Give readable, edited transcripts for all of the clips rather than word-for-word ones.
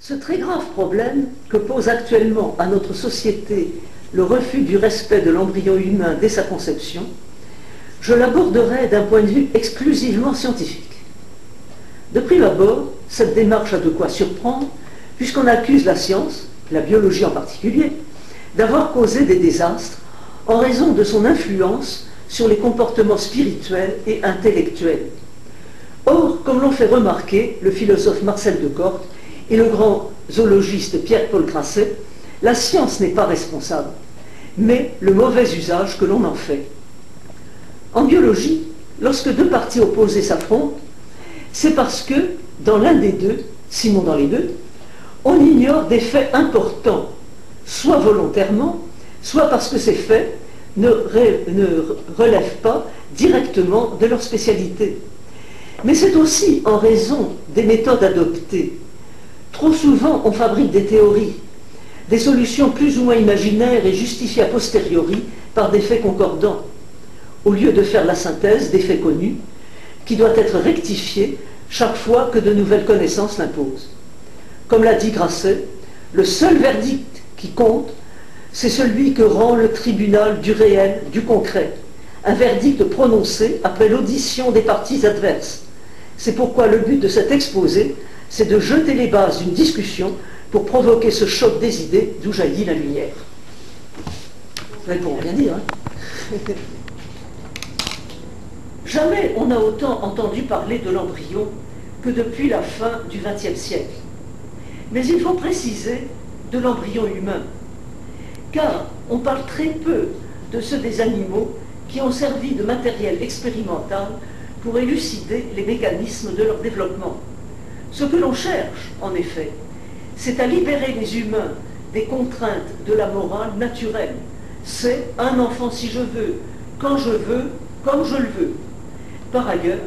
Ce très grave problème que pose actuellement à notre société le refus du respect de l'embryon humain dès sa conception, je l'aborderai d'un point de vue exclusivement scientifique. De prime abord, cette démarche a de quoi surprendre, puisqu'on accuse la science, la biologie en particulier, d'avoir causé des désastres en raison de son influence sur les comportements spirituels et intellectuels. Or, comme l'ont fait remarquer le philosophe Marcel de Corte et le grand zoologiste Pierre-Paul Grasset, la science n'est pas responsable, mais le mauvais usage que l'on en fait. En biologie, lorsque deux parties opposées s'affrontent, c'est parce que, dans l'un des deux, sinon dans les deux, on ignore des faits importants, soit volontairement, soit parce que ces faits ne relèvent pas directement de leur spécialité. Mais c'est aussi en raison des méthodes adoptées. Trop souvent, on fabrique des théories, des solutions plus ou moins imaginaires et justifiées a posteriori par des faits concordants, au lieu de faire la synthèse des faits connus, qui doit être rectifiée chaque fois que de nouvelles connaissances l'imposent. Comme l'a dit Grasset, le seul verdict qui compte, c'est celui que rend le tribunal du réel, du concret, un verdict prononcé après l'audition des parties adverses. C'est pourquoi le but de cet exposé, c'est de jeter les bases d'une discussion pour provoquer ce choc des idées d'où jaillit la lumière. Vous pour rien dire, hein. Jamais on n'a autant entendu parler de l'embryon que depuis la fin du XXe siècle. Mais il faut préciser de l'embryon humain, car on parle très peu de ceux des animaux qui ont servi de matériel expérimental pour élucider les mécanismes de leur développement. Ce que l'on cherche, en effet, c'est à libérer les humains des contraintes de la morale naturelle. C'est un enfant si je veux, quand je veux, comme je le veux. Par ailleurs,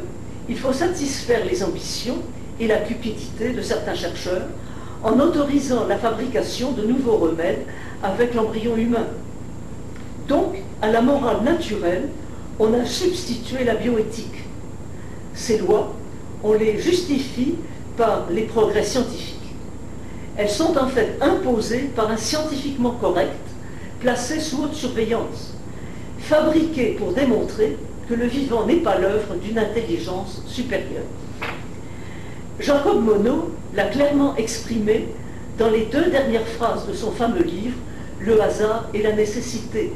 il faut satisfaire les ambitions et la cupidité de certains chercheurs en autorisant la fabrication de nouveaux remèdes avec l'embryon humain. Donc, à la morale naturelle, on a substitué la bioéthique. Ces lois, on les justifie par les progrès scientifiques. Elles sont en fait imposées par un scientifiquement correct, placé sous haute surveillance, fabriqué pour démontrer que le vivant n'est pas l'œuvre d'une intelligence supérieure. Jacob Monod l'a clairement exprimé dans les deux dernières phrases de son fameux livre « Le hasard et la nécessité ».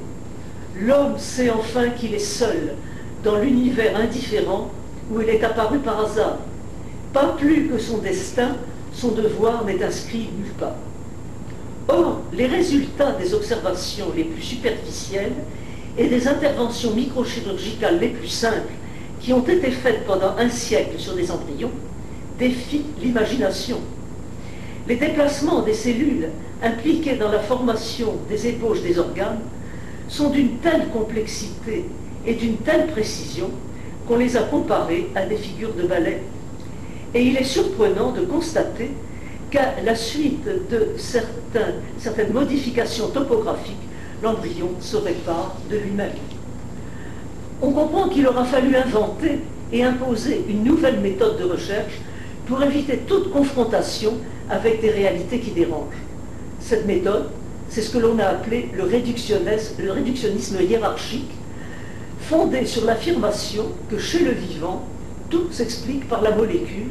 L'homme sait enfin qu'il est seul dans l'univers indifférent où il est apparu par hasard. Pas plus que son destin, son devoir n'est inscrit nulle part. Or, les résultats des observations les plus superficielles et des interventions microchirurgicales les plus simples qui ont été faites pendant un siècle sur des embryons défient l'imagination. Les déplacements des cellules impliquées dans la formation des ébauches des organes sont d'une telle complexité et d'une telle précision qu'on les a comparés à des figures de ballet. Et il est surprenant de constater qu'à la suite de certaines modifications topographiques, l'embryon se répare de lui-même. On comprend qu'il aura fallu inventer et imposer une nouvelle méthode de recherche pour éviter toute confrontation avec des réalités qui dérangent. Cette méthode, c'est ce que l'on a appelé le réductionnisme hiérarchique, fondé sur l'affirmation que chez le vivant, tout s'explique par la molécule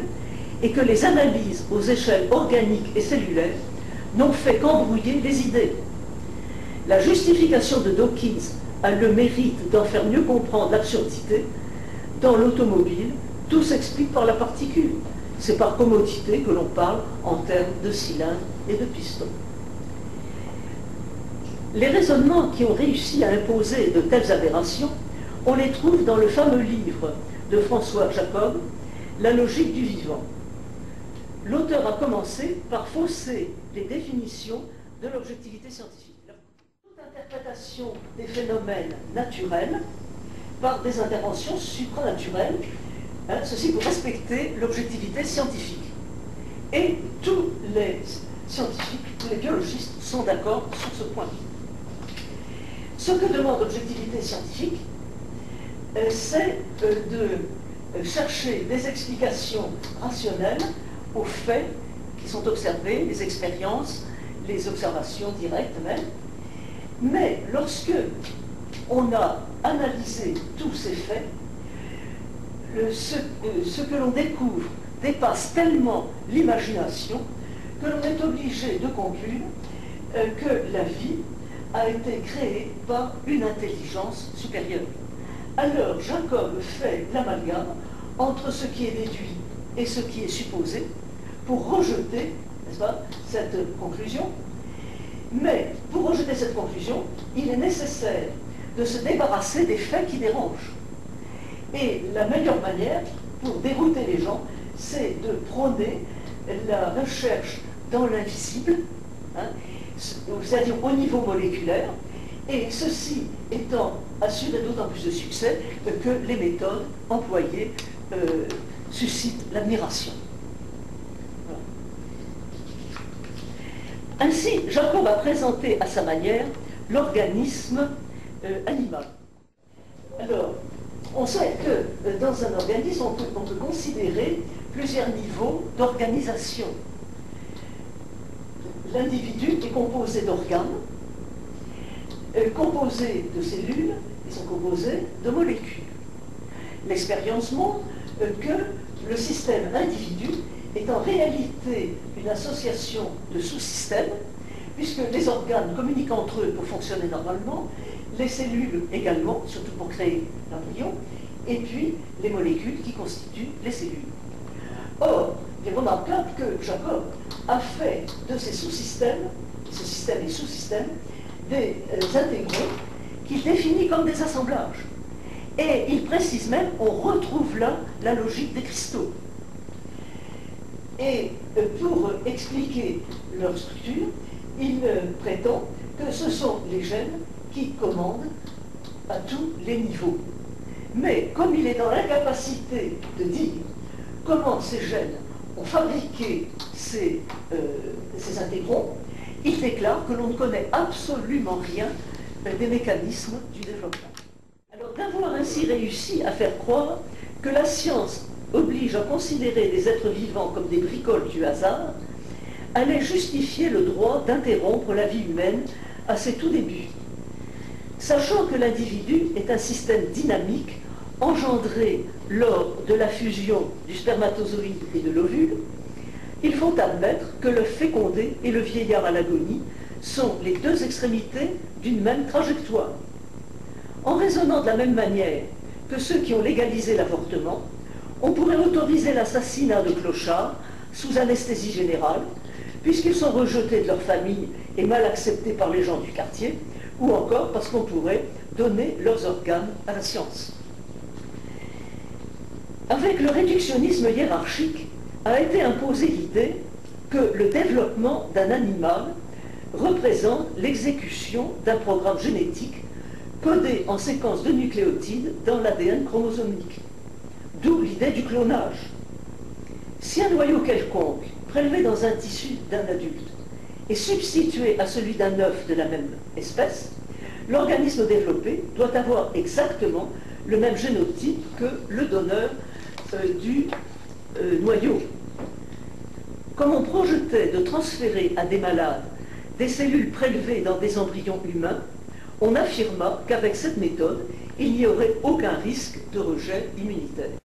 et que les analyses aux échelles organiques et cellulaires n'ont fait qu'embrouiller les idées. La justification de Dawkins a le mérite d'en faire mieux comprendre l'absurdité. Dans l'automobile, tout s'explique par la particule. C'est par commodité que l'on parle en termes de cylindres et de pistons. Les raisonnements qui ont réussi à imposer de telles aberrations, on les trouve dans le fameux livre de François Jacob, La logique du vivant. L'auteur a commencé par fausser les définitions de l'objectivité scientifique. Toute interprétation des phénomènes naturels par des interventions supranaturelles, ceci pour respecter l'objectivité scientifique. Et tous les scientifiques, tous les biologistes sont d'accord sur ce point. Ce que demande l'objectivité scientifique, c'est de chercher des explications rationnelles aux faits qui sont observées, les expériences, les observations directes même. Mais lorsque on a analysé tous ces faits, ce que l'on découvre dépasse tellement l'imagination que l'on est obligé de conclure que la vie a été créée par une intelligence supérieure. Alors Jacob fait l'amalgame entre ce qui est déduit et ce qui est supposé pour rejeter, n'est-ce pas, cette conclusion. Mais pour rejeter cette conclusion, il est nécessaire de se débarrasser des faits qui dérangent. Et la meilleure manière pour dérouter les gens, c'est de prôner la recherche dans l'invisible, hein, c'est-à-dire au niveau moléculaire, et ceci étant assuré d'autant plus de succès que les méthodes employées suscitent l'admiration. Voilà. Ainsi, Jacob a présenté à sa manière l'organisme animal. Alors, on sait que dans un organisme, on peut considérer plusieurs niveaux d'organisation. L'individu est composé d'organes, composé de cellules, ils sont composés de molécules. L'expérience montre que le système individu est en réalité une association de sous-systèmes, puisque les organes communiquent entre eux pour fonctionner normalement, les cellules également, surtout pour créer l'embryon, et puis les molécules qui constituent les cellules. Or, il est remarquable que Jacob a fait de ces sous-systèmes, ce système et sous-systèmes, des intégraux qu'il définit comme des assemblages. Et il précise même, on retrouve là la logique des cristaux. Et pour expliquer leur structure, il prétend que ce sont les gènes qui commandent à tous les niveaux. Mais comme il est dans l'incapacité de dire comment ces gènes ont fabriqué ces intégrons, il déclare que l'on ne connaît absolument rien des mécanismes du développement. Alors d'avoir ainsi réussi à faire croire que la science oblige à considérer les êtres vivants comme des bricoles du hasard, allait justifier le droit d'interrompre la vie humaine à ses tout débuts. Sachant que l'individu est un système dynamique engendré lors de la fusion du spermatozoïde et de l'ovule, il faut admettre que le fécondé et le vieillard à l'agonie sont les deux extrémités d'une même trajectoire. En raisonnant de la même manière que ceux qui ont légalisé l'avortement, on pourrait autoriser l'assassinat de clochards sous anesthésie générale, puisqu'ils sont rejetés de leur famille et mal acceptés par les gens du quartier, ou encore parce qu'on pourrait donner leurs organes à la science. Avec le réductionnisme hiérarchique, a été imposée l'idée que le développement d'un animal représente l'exécution d'un programme génétique codé en séquences de nucléotides dans l'ADN chromosomique. D'où l'idée du clonage. Si un noyau quelconque, prélevé dans un tissu d'un adulte, est substitué à celui d'un œuf de la même espèce, l'organisme développé doit avoir exactement le même génotype que le donneur du noyau. Comme on projetait de transférer à des malades des cellules prélevées dans des embryons humains, on affirma qu'avec cette méthode, il n'y aurait aucun risque de rejet immunitaire.